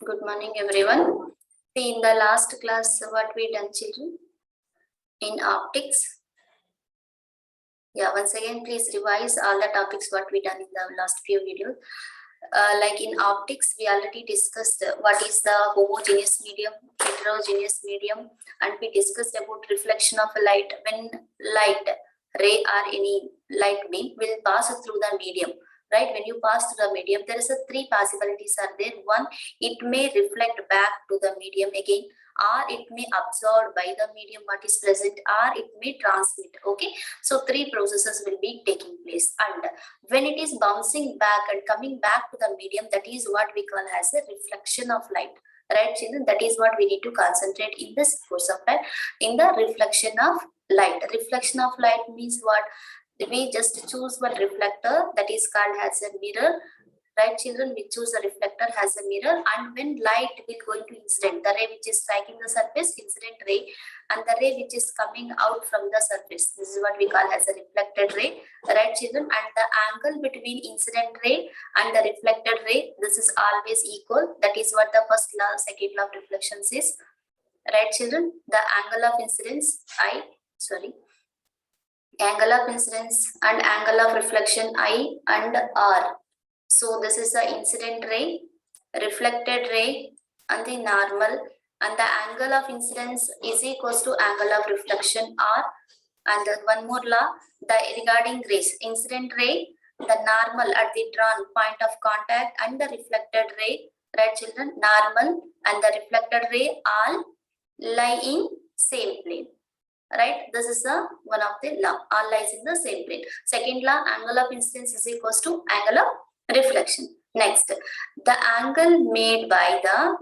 Good morning, everyone. In the last class, what we done, children? In optics. Yeah, once again, please revise all the topics what we done in the last few videos. Like in optics, we already discussed what is the homogeneous medium, heterogeneous medium, and we discussed about reflection of light. When light ray or any light beam will pass through the medium, right? When you pass through the medium, there is a three possibilities are there. One, it may reflect back to the medium again, or it may absorb by the medium what is present, or it may transmit. Okay, so three processes will be taking place, and when it is bouncing back and coming back to the medium, that is what we call as a reflection of light, right children? That is what we need to concentrate in this course of time, in the reflection of light. Reflection of light means what? We just choose one reflector, that is called as a mirror, right children? We choose a reflector as a mirror, and when light will going to incident, the ray which is striking the surface, incident ray, and the ray which is coming out from the surface, this is what we call as a reflected ray, right children? And the angle between incident ray and the reflected ray, this is always equal. That is what the first law, second law of reflections is, right children? The angle of incidence angle of incidence and angle of reflection I and R. So this is the incident ray, reflected ray, and the normal, and the angle of incidence is equals to angle of reflection R. And one more law, the regarding rays, incident ray, the normal at the drawn point of contact, and the reflected ray, right children? Normal and the reflected ray all lie in same plane, right? This is the one of the law, all lies in the same plane. Second law, angle of incidence is equals to angle of reflection. Next, the angle made by the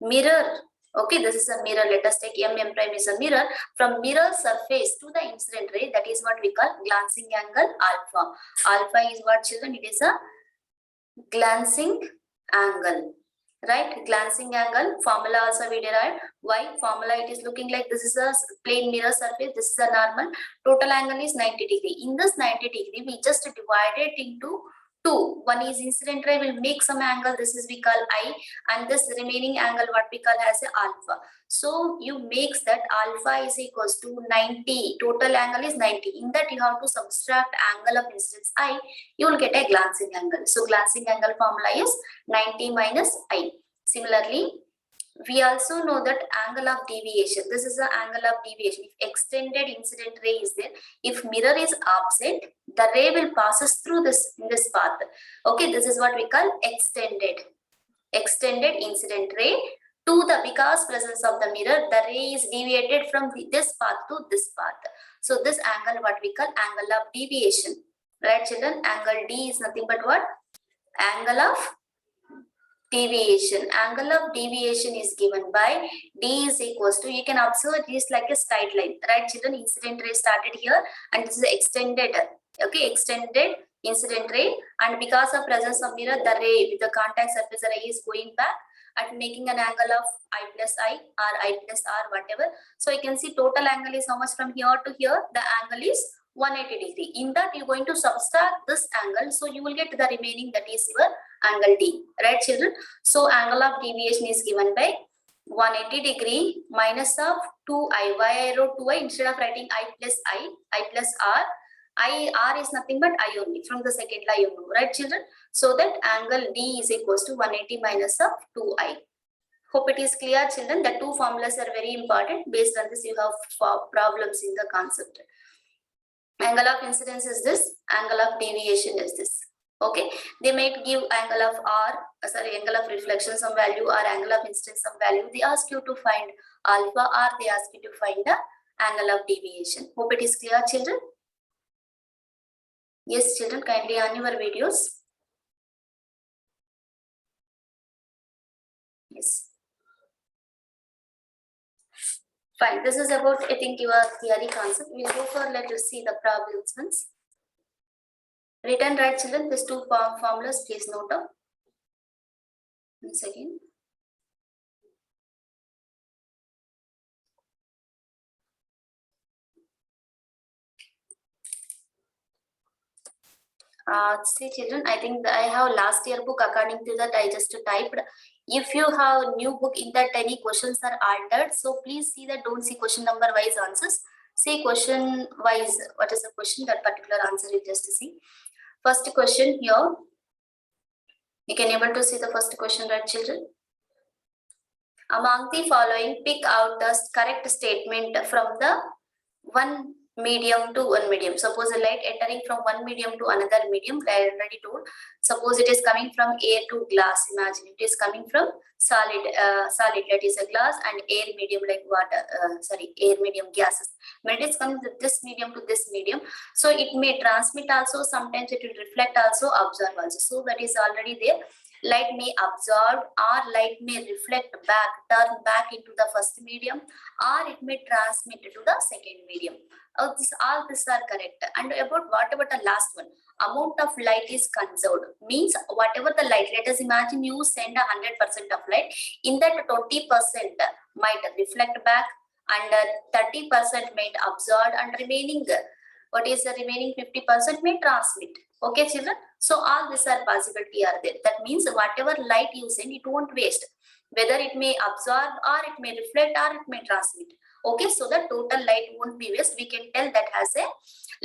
mirror. Okay, this is a mirror. Let us take M prime is a mirror. From mirror surface to the incident ray, that is what we call glancing angle alpha. Alpha is what children? It is a glancing angle, right? Glancing angle formula also we derived. Why formula? It is looking like this is a plain mirror surface, this is a normal, total angle is 90 degree. In this 90 degree, we just divide it into two. One is incident ray will make some angle, this is we call I, and this remaining angle what we call as a alpha. So you makes that alpha is equals to 90, total angle is 90. In that you have to subtract angle of incidence I, you will get a glancing angle. So glancing angle formula is 90 minus I. Similarly, we also know that angle of deviation, this is the angle of deviation. If extended incident ray is there, if mirror is opposite, the ray will passes through this path. Okay, this is what we call extended incident ray to the, because presence of the mirror, the ray is deviated from this path to this path. So this angle what we call angle of deviation, right children? Angle D is nothing but what? Angle of deviation. Angle of deviation is given by D is equals to, you can observe it is like a straight line, right children? Incident ray started here and this is extended, okay, extended incident ray, and because of presence of mirror, the ray with the contact surface ray is going back at making an angle of I plus I or I plus R, whatever. So you can see total angle is how much from here to here? The angle is 180 degree. In that you're going to subtract this angle, so you will get the remaining, that is your angle D, right children? So angle of deviation is given by 180 degree minus of 2I. Why I wrote 2I instead of writing I plus R? R is nothing but I only, from the second law you know, right children? So that angle D is equals to 180 minus of 2I. Hope it is clear children. The two formulas are very important. Based on this you have problems in the concept. Angle of incidence is this, angle of deviation is this. Okay, they might give angle of angle of reflection some value, or angle of incidence some value. They ask you to find alpha, or they ask you to find the angle of deviation. Hope it is clear children. Yes children, kindly on your videos. Yes. Fine, this is about, I think, your theory concept. We'll go for, let us see the problems once. Written right children, these two formulas, please note down. Once again. See children, I think I have last year book. According to that, I just typed If you have new book in that any questions are altered, so please see that, don't see question number wise answers. See question wise, what is the question, that particular answer you just see. First question here, you can able to see the first question, right children? Among the following, pick out the correct statement from the one medium to one medium. Suppose a light entering from one medium to another medium, I already told. Suppose it is coming from air to glass. Imagine it is coming from solid, that is a glass, and air medium like water, air medium gases. When it is coming to this medium to this medium, so it may transmit also, sometimes it will reflect also, absorb also. So that is already there. Light may absorb or light may reflect back, turn back into the first medium, or it may transmit to the second medium. All these are correct. And about the last one, amount of light is conserved, means whatever the light, let us imagine you send 100% of light, in that 20% might reflect back and 30% might absorb, and remaining, what is the remaining 50% may transmit. Okay children, so all these are possibility are there. That means whatever light you send, it won't waste, whether it may absorb or it may reflect or it may transmit. Okay, so the total light won't be waste. We can tell that has a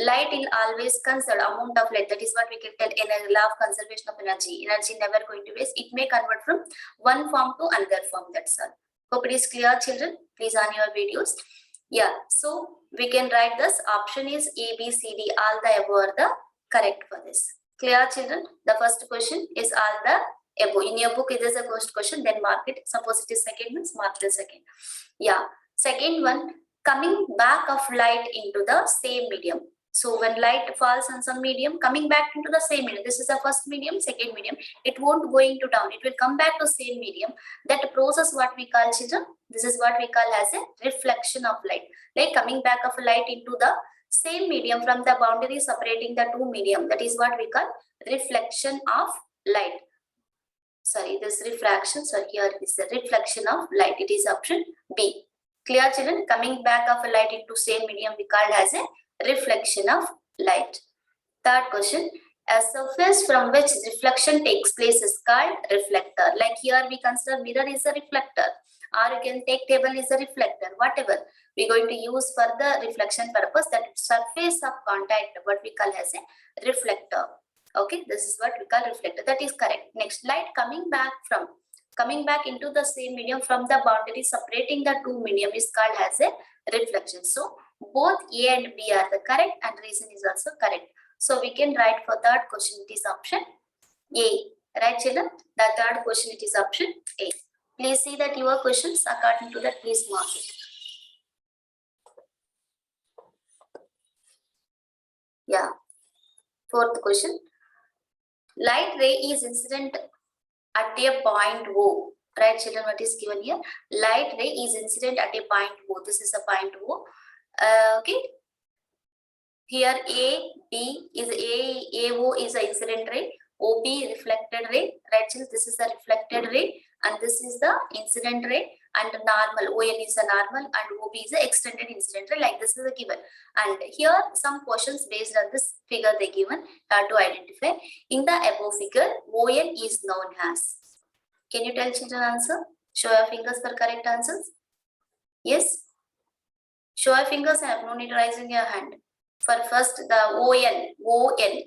light will always conserve amount of light. That is what we can tell in a law of conservation of energy. Energy never going to waste. It may convert from one form to another form. That's all. Hope it is clear children. Please on your videos. Yeah, so we can write this. Option is A, B, C, D. All the above are the correct for this. Clear children? The first question is all the above. In your book, it is a first question, then mark it. Suppose it is second one, mark the second. Yeah. Second one, coming back of light into the same medium. So when light falls on some medium, coming back into the same medium. This is the first medium, second medium. It won't go into down. It will come back to same medium. That process what we call children. This is what we call as a reflection of light. Like coming back of light into the same medium from the boundary separating the two medium. That is what we call reflection of light. Sorry, this refraction. So here is the reflection of light. It is option B. Clear children? Coming back of a light into same medium we called as a reflection of light. Third question. A surface from which reflection takes place is called reflector. Like here we consider mirror is a reflector, or you can take table is a reflector, whatever we're going to use for the reflection purpose. That surface of contact, what we call as a reflector. Okay, this is what we call reflector. That is correct. Next, light coming back into the same medium from the boundary separating the two medium is called as a reflection. So both A and B are the correct, and reason is also correct. So we can write for third question, it is option A. Right children? The third question, it is option A. Please see that your questions according to that, please mark it. Yeah. Fourth question. Light ray is incident at a point O. Right children, what is given here? Light ray is incident at a point O. This is a point O. Okay. Here A, B is AO is a incident ray. OB reflected ray. Right children, this is the reflected ray, and this is the incident ray, and normal ON is a normal, and OB is an extended incident ray. Like this is a given. And here some questions based on this figure they given to identify. In the above figure, ON is known as. Can you tell children answer? Show your fingers for correct answers. Yes. Show your fingers and no need raising your hand. For first the ON,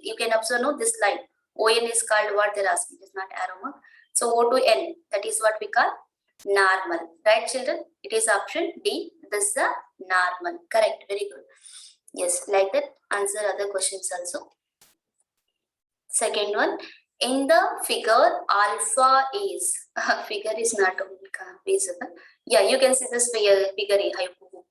you can observe no this line. ON is called what they're asking. It is not arrow mark. So O to N, that is what we call normal. Right children? It is option D. This is the normal. Correct. Very good. Yes, like that. Answer other questions also. Second one. In the figure, alpha is figure is not visible. Yeah, you can see this figure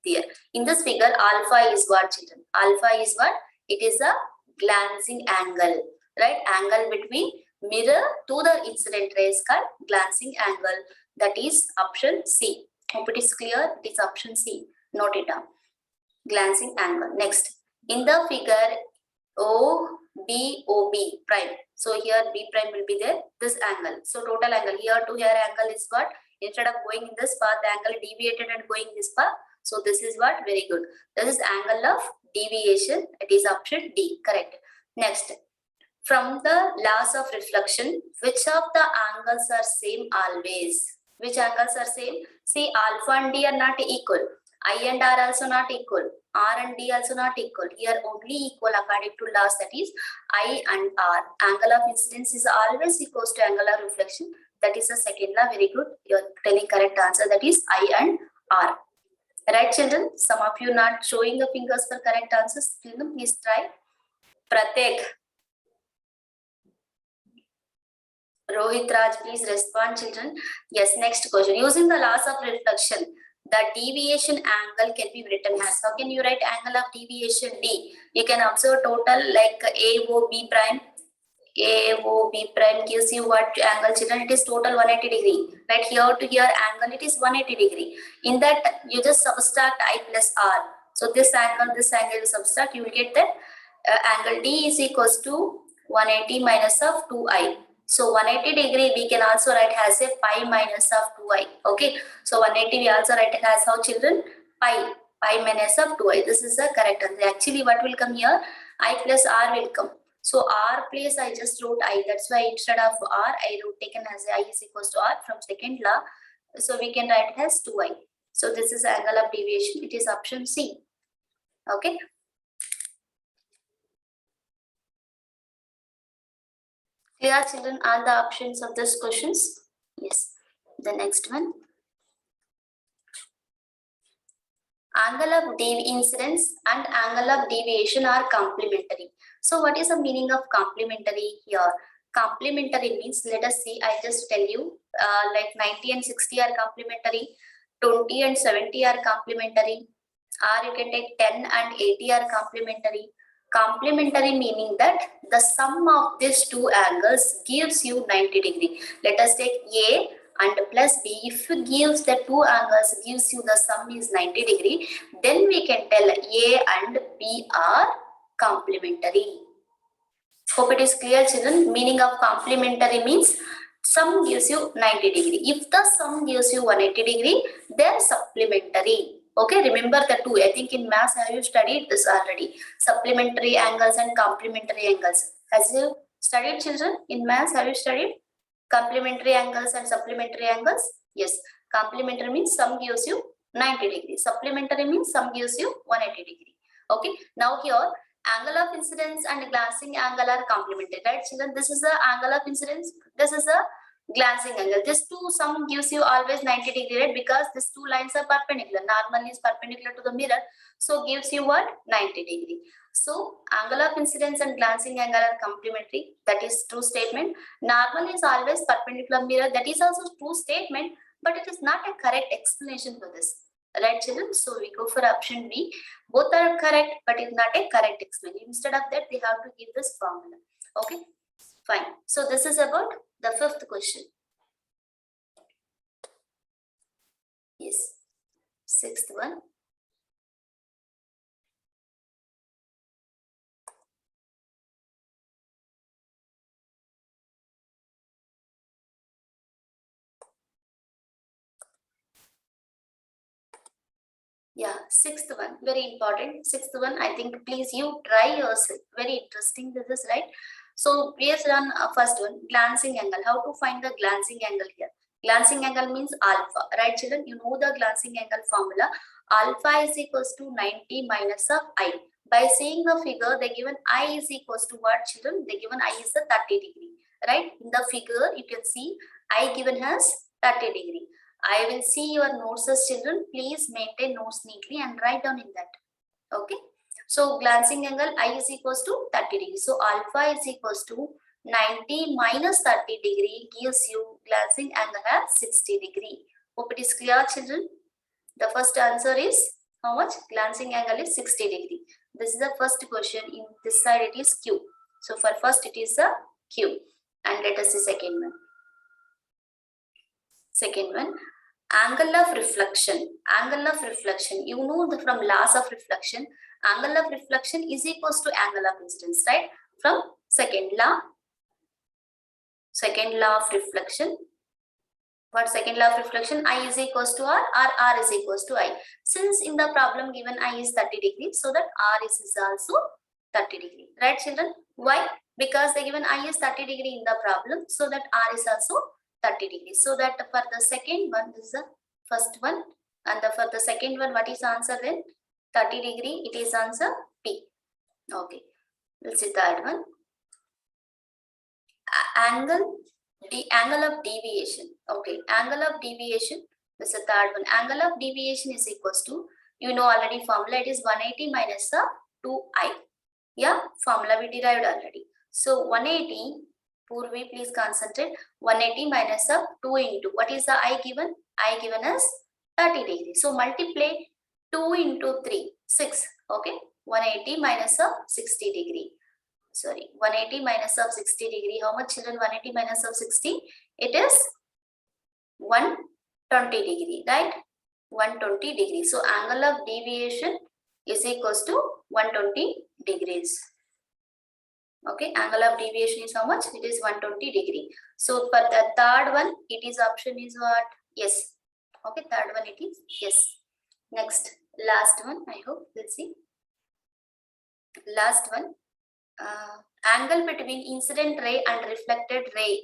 there. In this figure, alpha is what children? Alpha is what? It is a glancing angle, right? Angle between mirror to the incident ray is called glancing angle. That is option C. Hope it is clear. It is option C. Note it down. Glancing angle. Next, in the figure, OB prime. So here B prime will be there. This angle. So total angle here to here angle is what? Instead of going in this path, the angle deviated and going this path. So this is what? Very good. This is angle of deviation. It is option D. Correct. Next, from the laws of reflection, which of the angles are same always? Which angles are same? See, alpha and D are not equal. I and R also not equal. R and D also not equal. Here only equal according to laws, that is I and R. Angle of incidence is always equals to angle of reflection. That is the second law. Very good. You are telling correct answer. That is I and R. Right, children? Some of you not showing the fingers for correct answers. Children, please try. Pratek. Rohit Raj, please respond, children. Yes, next question. Using the laws of reflection, the deviation angle can be written as. How can you write angle of deviation D? You can observe total like AOB prime. AOB prime gives you what angle, children? It is total 180 degree. Right, here to here angle, it is 180 degree. In that, you just subtract I plus R. So this angle you subtract, you will get that angle D is equals to 180 minus of 2I. So 180 degree we can also write as a pi minus of 2I. Okay. So 180 we also write it as how, children? Pi minus of 2I. This is the correct answer. Actually, what will come here? I plus R will come. So R place I just wrote I. That's why instead of R, I wrote taken as I is equals to R from second law. So we can write it as 2I. So this is angle of deviation. It is option C. Okay. Clear, children, all the options of these questions? Yes. The next one. Angle of incidence and angle of deviation are complementary. So what is the meaning of complementary here? Complementary means, let us see, I just tell you, like 90 and 60 are complementary, 20 and 70 are complementary, or you can take 10 and 80 are complementary. Complementary meaning that the sum of these two angles gives you 90 degree. Let us take A and plus B. If it gives the two angles, gives you the sum is 90 degree, then we can tell A and B are complementary. Hope it is clear, children. Meaning of complementary means sum gives you 90 degree. If the sum gives you 180 degree, then supplementary. Okay, remember the two. I think in maths have you studied this already? Supplementary angles and complementary angles. Has you studied, children? In maths have you studied complementary angles and supplementary angles? Yes. Complementary means sum gives you 90 degree. Supplementary means sum gives you 180 degree. Okay. Now here, angle of incidence and glancing angle are complementary, right, children? This is the angle of incidence. This is the glancing angle. This two sum gives you always 90 degree, right? Because these two lines are perpendicular. Normal is perpendicular to the mirror, so gives you what? 90 degree. So angle of incidence and glancing angle are complementary. That is true statement. Normal is always perpendicular mirror. That is also true statement, but it is not a correct explanation for this. Right, children? So we go for option B. Both are correct, but it's not a correct explanation. Instead of that, they have to give this formula. Okay, fine. So this is about the fifth question. Yes. Sixth one. Yeah, sixth one, very important. Sixth one, I think please you try yourself. Very interesting this is, right? So based on first one, glancing angle. How to find the glancing angle here? Glancing angle means alpha, right, children? You know the glancing angle formula. Alpha is equals to 90 minus of I. By seeing the figure, they given I is equals to what, children? They given I is a 30 degree, right? In the figure, you can see I given has 30 degree. I will see your notes as children. Please maintain notes neatly and write down in that. Okay. So glancing angle I is equals to 30 degree. So alpha is equals to 90 minus 30 degree gives you glancing angle at 60 degree. Hope it is clear, children. The first answer is how much? Glancing angle is 60 degree. This is the first question. In this side it is Q. So for first it is a Q. And let us see second one. Second one, angle of reflection. Angle of reflection. You know from laws of reflection, angle of reflection is equals to angle of incidence, right? From second law of reflection. What second law of reflection? I is equals to R or R is equals to I. Since in the problem given I is 30 degrees, so that R is also 30 degree. Right, children? Why? Because the given I is 30 degree in the problem, so that R is also 30 degrees. So that for the second one, this is the first one, and for the second one, what is answer then? 30 degree, it is answer B. Okay, we'll see third one. The angle of deviation. Okay, angle of deviation, this is the third one. Angle of deviation is equals to, you know already formula, it is 180 minus the 2I. Yeah, formula we derived already. So 180, Purvi, please concentrate. 180 minus of 2 into, what is the I given? I given as 30 degrees. So multiply 2 into 3, 6. Okay, 180 minus of 60 degree. Sorry, 180 minus of 60 degree. How much, children? 180 minus of 60? It is 120 degree, right? 120 degree. So angle of deviation is equals to 120 degrees. Okay, angle of deviation is how much? It is 120 degree. So for the third one, it is option is what? Yes. Okay, third one it is yes. Next, last one, I hope we'll see. Last one, angle between incident ray and reflected ray.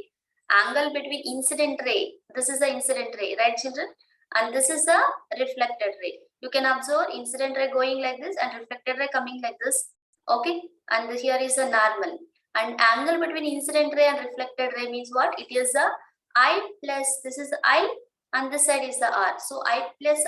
Angle between incident ray, this is the incident ray, right, children? And this is the reflected ray. You can observe incident ray going like this and reflected ray coming like this. Okay, and here is a normal. And angle between incident ray and reflected ray means what? It is a I plus, this is I, and this side is the R. So I plus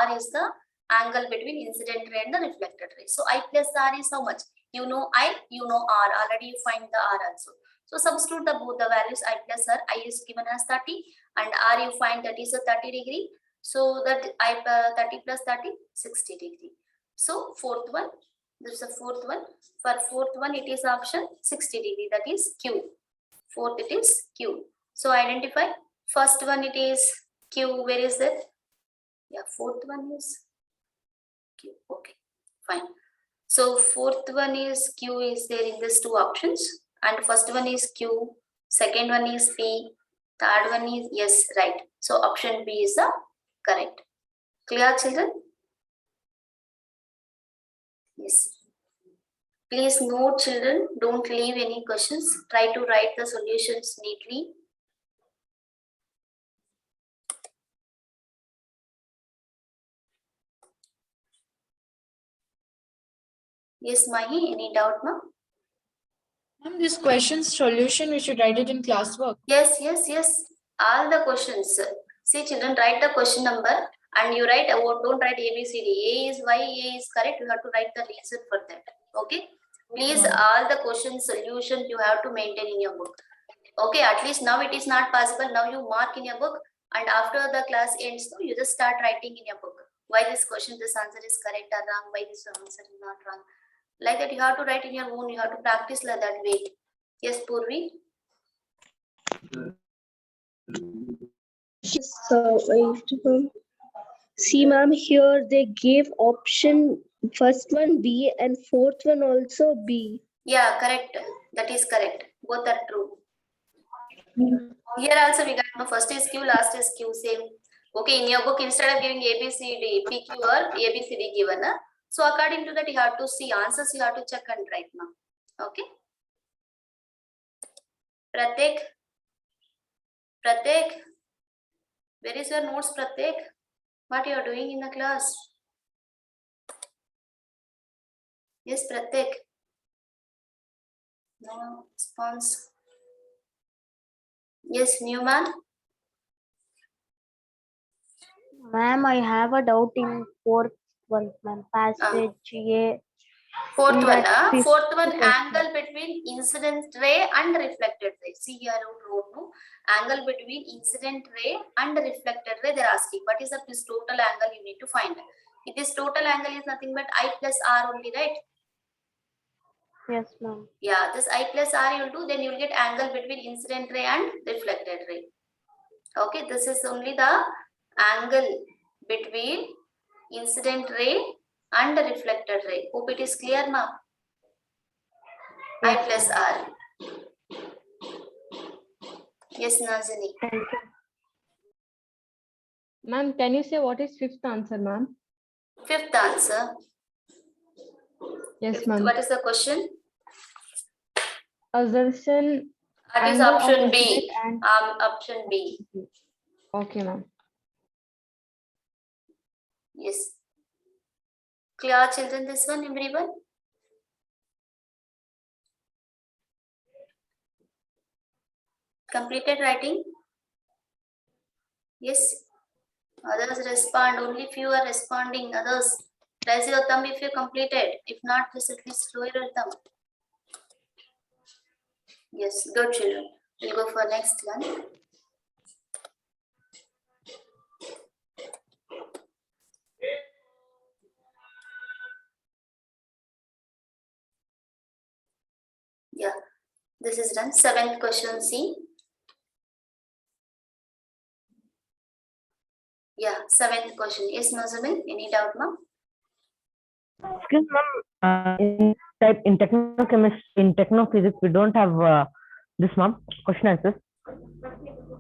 R is the angle between incident ray and the reflected ray. So I plus R is how much? You know I, you know R. Already you find the R also. So substitute the both the values I plus R. I is given as 30 and R you find that is a 30 degree. So that I 30 plus 30, 60 degree. So fourth one, this is the fourth one. For fourth one, it is option 60 degree, that is Q. Fourth, it is Q. So identify. First one, it is Q. Where is that? Yeah, fourth one is Q. Okay, fine. So fourth one is Q is there in these two options. And first one is Q. Second one is P. Third one is yes, right. So option B is the correct. Clear, children? Yes. Please note, children, don't leave any questions. Try to write the solutions neatly. Yes, Mahi, any doubt, ma'am? This question's solution, we should write it in classwork. Yes. All the questions. See, children, write the question number and you write, don't write A, B, C, D. A is why A is correct. You have to write the reason for that. Okay. Please, all the question solution you have to maintain in your book. Okay, at least now it is not possible. Now you mark in your book and after the class ends, so you just start writing in your book. Why this question, this answer is correct or wrong? Why this answer is not wrong? Like that you have to write in your own. You have to practice like that way. Yes, Purvi? So, see, ma'am, here they gave option first one B and fourth one also B. Yeah, correct. That is correct. Both are true. Here also we got no first is Q, last is Q, same. Okay, in your book, instead of giving A, B, C, D, P, Q or A, B, C, D given. So according to that, you have to see answers, you have to check and write now. Okay. Pratek, where is your notes, Pratek? What you are doing in the class? Yes, Pratek. No response. Yes, Newman. Ma'am, I have a doubt in fourth one, ma'am. Passage A. Fourth In one, that fourth one, question. angle between incident ray and reflected ray. See here, wrote no angle between incident ray and reflected ray. They're asking what is this total angle you need to find. If this total angle is nothing but I plus R only, right? Yes, ma'am. Yeah, this I plus R you'll do, then you'll get angle between incident ray and reflected ray. Okay, this is only the angle between incident ray and the reflected ray. Hope it is clear now. I plus R. Yes, Nazini. Thank you. Ma'am, can you say what is fifth answer, ma'am? Fifth answer. Yes, Fifth, ma'am. what is the question? assertion That is angle of option incident B. and Option B. okay, ma'am. Yes. Clear, children, this one, everyone? Completed writing? Yes. Others respond. Only few are responding. Others, raise your thumb if you completed. If not, just at least lower your thumb. Yes, good children. We'll go for next one. Yeah, this is done. Seventh question, C. Yeah, seventh question. Yes, Nazmin, any doubt, ma'am? Excuse ma'am, in technochemistry, in technophysics, we don't have this ma'am, question answers.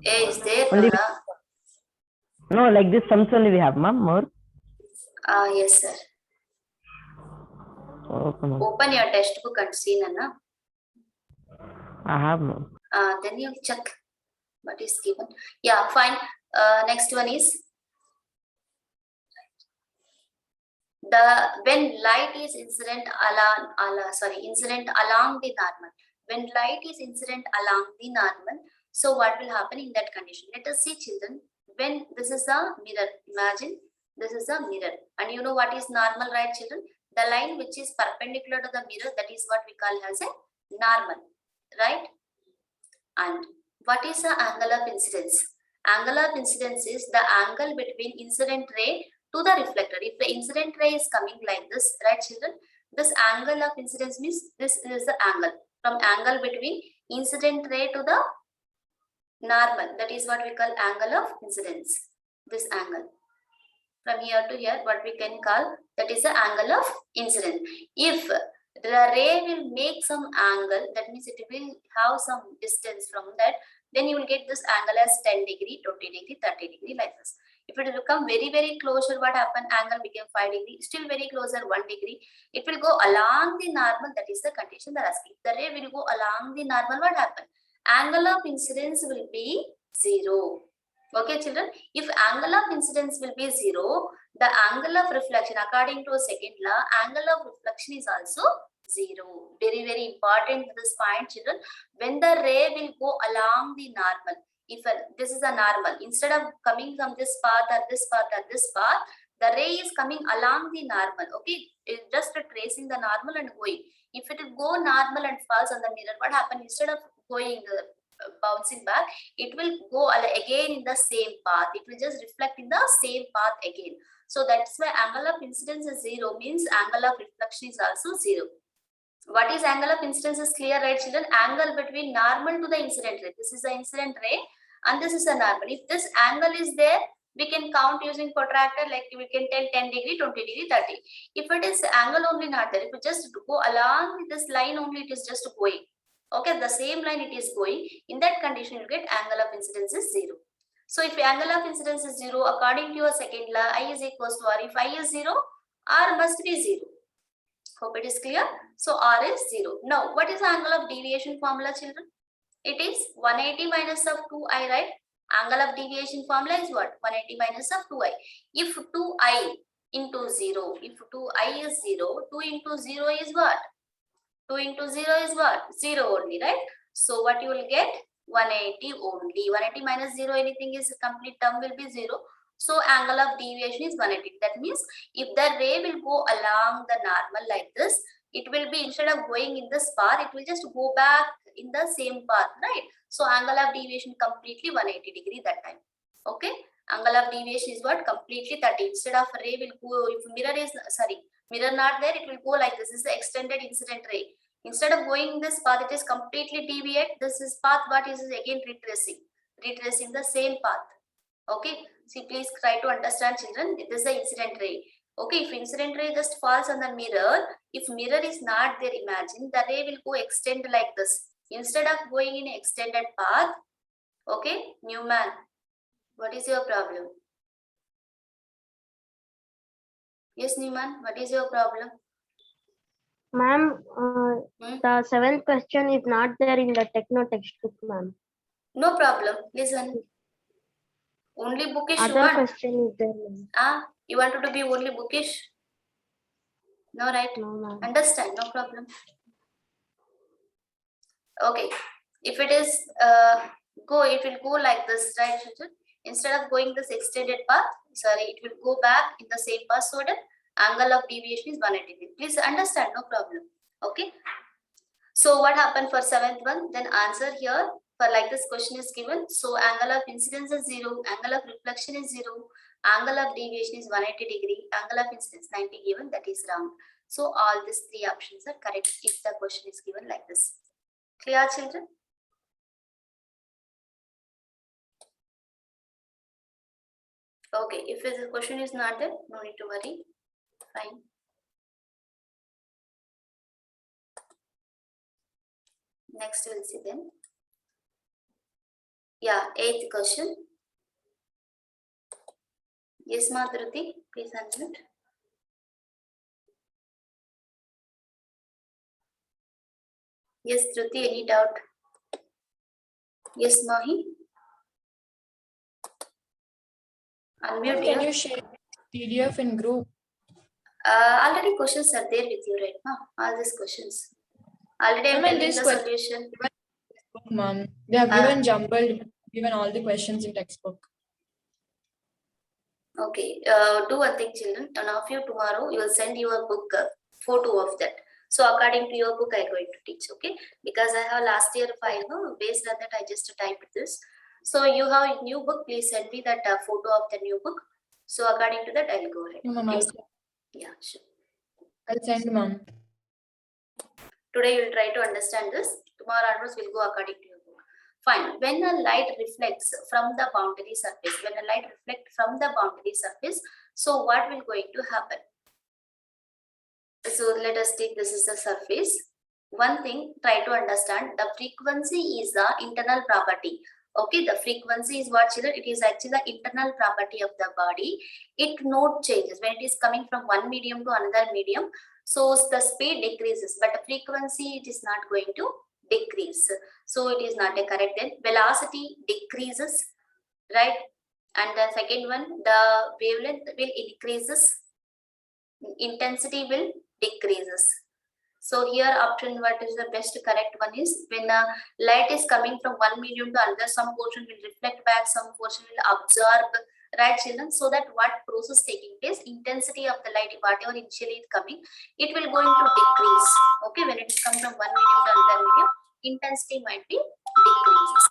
Is there, Only Nora? no, like this sums only we have ma'am, more. Yes, sir. Okay ma'am. Open your textbook and see, Nana. I have ma'am. Then you'll check what is given. Yeah, fine. Next one is when light is incident along the normal. When light is incident along the normal, so what will happen in that condition? Let us see, children. When this is a mirror, imagine this is a mirror, and you know what is normal, right, children? The line which is perpendicular to the mirror, that is what we call as a normal, right? And what is the angle of incidence? Angle of incidence is the angle between incident ray to the reflector. If the incident ray is coming like this, right, children? This angle of incidence means this is the angle from angle between incident ray to the normal. That is what we call angle of incidence. This angle from here to here, what we can call, that is the angle of incidence. If the ray will make some angle, that means it will have some distance from that, then you will get this angle as 10 degree, 20 degree, 30 degree, like this. If it will become very, very closer, what happened? Angle became 5 degree, still very closer, 1 degree. It will go along the normal, that is the condition they're asking. The ray will go along the normal, what happened? Angle of incidence will be 0. Okay, children? If angle of incidence will be 0, the angle of reflection, according to a second law, angle of reflection is also 0. Very, very important this point, children. When the ray will go along the normal, if this is a normal, instead of coming from this path or this path or this path, the ray is coming along the normal. Okay, it's just tracing the normal and going. If it will go normal and falls on the mirror, what happens? Instead of going bouncing back, it will go again in the same path. It will just reflect in the same path again. So that's why angle of incidence is 0, means angle of reflection is also 0. What is angle of incidence is clear, right, children? Angle between normal to the incident ray. This is the incident ray and this is a normal. If this angle is there, we can count using protractor, like we can tell 10 degree, 20 degree, 30. If it is angle only not there, if you just go along with this line only, it is just going. Okay, the same line it is going. In that condition, you get angle of incidence is 0. So if angle of incidence is 0, according to your second law, I is equals to R. If I is 0, R must be 0. Hope it is clear. So R is 0. Now, what is the angle of deviation formula, children? It is 180 minus of 2i, right? Angle of deviation formula is what? 180 minus of 2i. If 2i into 0, if 2i is 0, 2 into 0 is what? 2 into 0 is what? 0 only, right? So what you will get? 180 only. 180 minus 0, anything is complete term will be 0. So angle of deviation is 180. That means if the ray will go along the normal like this, it will be, instead of going in this path, it will just go back in the same path, right? So angle of deviation completely 180 degree that time. Okay? Angle of deviation is what? Completely 30. Instead of ray will go, if mirror is, mirror not there, it will go like this. This is the extended incident ray. Instead of going this path, it is completely deviate. This is path, what is again retracing the same path. Okay, see, please try to understand, children. This is the incident ray. Okay, if incident ray just falls on the mirror, if mirror is not there, imagine the ray will go extend like this. Instead of going in extended path, okay, Newman, what is your problem? Yes, Newman, what is your problem? Ma'am, Hmm? the seventh question is not there in the techno textbook, ma'am. No problem. Listen. Only bookish you Other want. question is there, ma'am. You wanted to be only bookish? No, right? No, ma'am. Understand, no problem. Okay, if it is it will go like this, right, children? Instead of going this extended path, it will go back in the same path, so the angle of deviation is 180 degrees. Please understand, no problem. Okay. So what happened for seventh one? Then answer here for like this question is given. So angle of incidence is 0, angle of reflection is 0, angle of deviation is 180 degree, angle of incidence 90 given, that is round. So all these three options are correct if the question is given like this. Clear, children? Okay, if the question is not there, no need to worry. Fine. Next we'll see then. Yeah, eighth question. Yes, Madhurti, please unmute. Yes, Dhruti, any doubt? Yes, Mahi? Unmute Can here. you share PDF in group? Already questions are there with you right now. All these questions. Already I'm Ma'am, telling this the question- solution. Ma'am, they have given jumbled, given all the questions in textbook. Okay, do one thing, children. None of you tomorrow you will send your book photo of that. So according to your book, I'm going to teach. Okay, because I have last year file. No, based on that I just typed this. So you have a new book. Please send me that photo of the new book. So according to that, I'll go ahead. No, ma'am, Yeah, sure. I'll send, ma'am. Today you'll try to understand this. Tomorrow onwards we'll go according to your book. Fine. When a light reflects from the boundary surface, so what will going to happen? So let us take this is the surface. One thing, try to understand, the frequency is the internal property. Okay, the frequency is what, children? It is actually the internal property of the body. It not changes when it is coming from one medium to another medium. So the speed decreases, but the frequency it is not going to decrease. So it is not a correct. Then velocity decreases, right? And the second one, the wavelength will increases, intensity will decreases. So here option what is the best correct one is when the light is coming from one medium to another, some portion will reflect back, some portion will absorb, right, children? So that what process taking place, intensity of the light, whatever initially is coming, it will going to decrease. Okay, when it is come from one medium to another medium, intensity might be decreases.